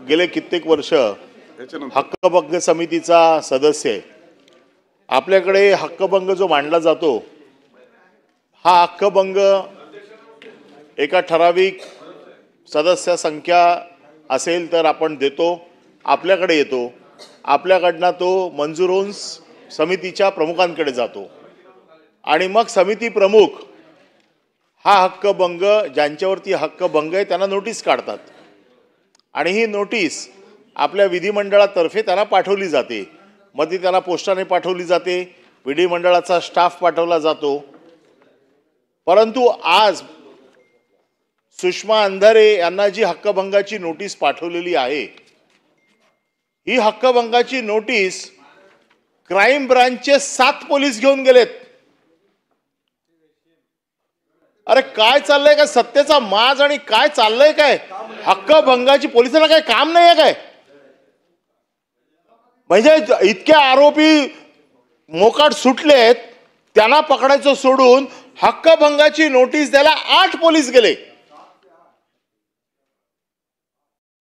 गेले कित्येक वर्ष हक्कभंग समितीचा सदस्य आहे। आपल्याकडे हक्कभंग जो मांडला जातो हा हक्कभंग एका ठराविक सदस्य संख्या असेल तर आपण देतो, आपल्याकडे येतो, आपल्याकडनं तो मंजूर होऊन समितीच्या प्रमुखांकडे जातो आणि मग समिती प्रमुख हा हक्कभंग ज्यांच्यावरती हक्कभंग आहे त्यांना नोटीस काढतात आणि ही नोटीस आपल्या विधिमंडळातर्फे त्यांना पाठवली जाते। मग ती त्यांना पोस्टाने पाठवली जाते, विधिमंडळाचा स्टाफ पाठवला जातो। परंतु आज सुषमा अंधारे यांना जी हक्कभंगाची नोटीस पाठवलेली आहे ही हक्कभंगाची नोटीस क्राइम ब्रांचचे 7 पोलीस घेऊन गेलेत। अरे काय चाललंय काय? सत्तेचा माज आणि काय चाललंय काय? हक्कभंगाची पोलिसांना काय काम नाही आहे काय? म्हणजे इतके आरोपी मोकाट सुटलेत, त्यांना पकडायचं सोडून हक्कभंगाची नोटीस द्यायला 8 पोलीस गेले।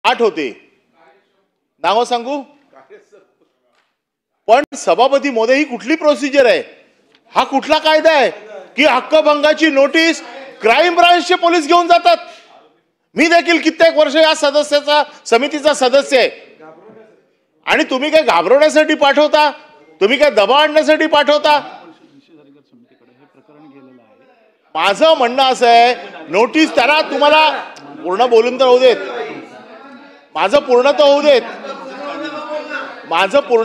8 होते, नाव सांगू? पण सभापती महोदय ही कुठली प्रोसिजर आहे? हा कुठला कायदा आहे की हक्कभंगाची नोटीस क्राइम ब्रांचचे पोलीस घेऊन जातात? मी देखील कित्येक वर्ष या समितीचा सदस्य आहे आणि तुम्ही काय घाबरवण्यासाठी पाठवता? तुम्ही काय दबाव आणण्यासाठी पाठवता? माझं म्हणणं असं आहे, नोटीस त्याला तुम्हाला पूर्ण बोलून तर होऊ देत, माझं पूर्ण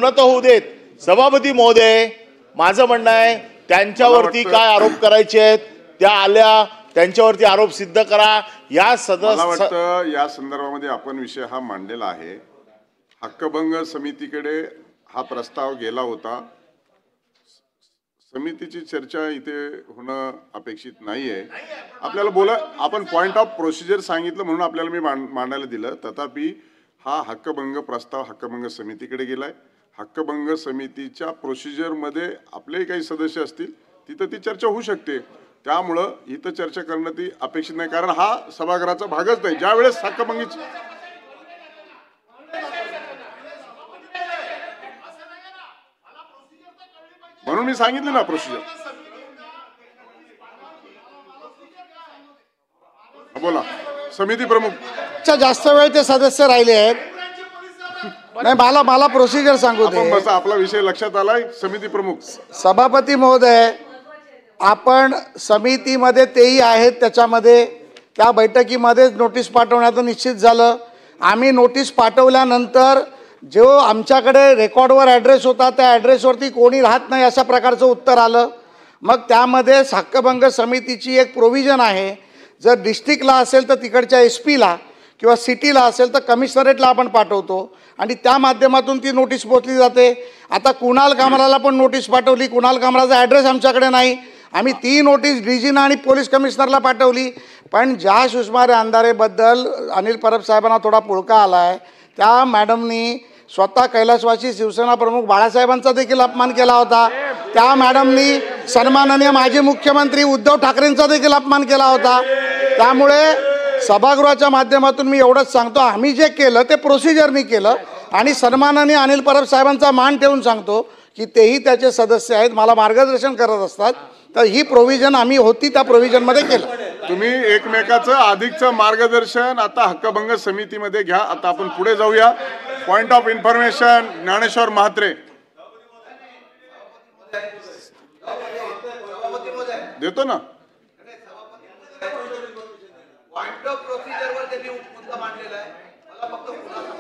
तर होऊ देत। सभापती महोदय, माझं म्हणणं आहे त्यांच्यावरती काय आरोप करायचे आहेत त्या आल्या, त्यांच्यावरती आरोप सिद्ध करा। या सदस्य या संदर्भामध्ये आपण विषय हा मांडलेला आहे। हक्कभंग समितीकडे हा प्रस्ताव गेला होता। समितीची चर्चा इथे होणं अपेक्षित नाहीये। आपल्याला बोला, आपण पॉइंट ऑफ प्रोसिजर सांगितलं म्हणून आपल्याला मी मांडायला दिलं। तथापि हा हक्कभंग प्रस्ताव हक्कभंग समितीकडे गेलाय। हक्कभंग समितीच्या प्रोसिजर मध्ये आपले काही सदस्य असतील तिथं ती चर्चा होऊ शकते, त्यामुळं इथं चर्चा करणं ती अपेक्षित नाही, कारण हा सभागृहाचा भागच नाही। ज्या वेळेस हक्कभंगीची म्हणून मी सांगितलं ना प्रोसिजर। बोला, समिती प्रमुख जास्त वेळ ते सदस्य राहिले आहेत। नाही, मला प्रोसिजर सांगू दे। बस आपला विषय लक्षात आलाय। समिती प्रमुख सभापती महोदय, आपण समितीमध्ये तेही आहेत, त्याच्यामध्ये त्या बैठकीमध्येच नोटीस पाठवण्याचं निश्चित झालं। आम्ही नोटीस पाठवल्यानंतर जो आमच्याकडे रेकॉर्डवर ॲड्रेस होता त्या ॲड्रेसवरती कोणी राहत नाही अशा प्रकारचं उत्तर आलं। मग त्यामध्ये हक्कभंग समितीची एक प्रोव्हिजन आहे, जर डिस्ट्रिक्टला असेल तर तिकडच्या SP ला किंवा सिटीला असेल तर कमिशनरेटला आपण पाठवतो आणि त्या माध्यमातून ती नोटीस पोचली जाते। आता कुणाल कामराला पण नोटीस पाठवली, कुणाल कामराचा ॲड्रेस आमच्याकडे नाही, आम्ही ती नोटीस DGना आणि पोलीस कमिशनरला पाठवली। पण ज्या सुषमा अंधारेबद्दल अनिल परब साहेबांना थोडा पुळका आला आहे, त्या मॅडमनी स्वतः कैलासवासी शिवसेना प्रमुख बाळासाहेबांचा देखील अपमान केला होता। त्या मॅडमनी सन्माननीय माजी मुख्यमंत्री उद्धव ठाकरेंचा देखील अपमान केला होता। त्यामुळे सभागृहाच्या माध्यमातून मी एवढंच सांगतो, आम्ही जे केलं ते प्रोसिजरनी केलं आणि सन्माननीय अनिल परब साहेबांचा मान ठेवून सांगतो की तेही त्याचे सदस्य आहेत, मला मार्गदर्शन करत असतात। तर ही प्रोव्हिजन आम्ही होती त्या प्रोव्हिजनमध्ये केलं। तुम्ही एकमेकाचं अधिकचं मार्गदर्शन आता हक्कभंग समितीमध्ये घ्या। आता आपण पुढे जाऊया। Point of information Dnyaneshwar Mhatre देतो ना।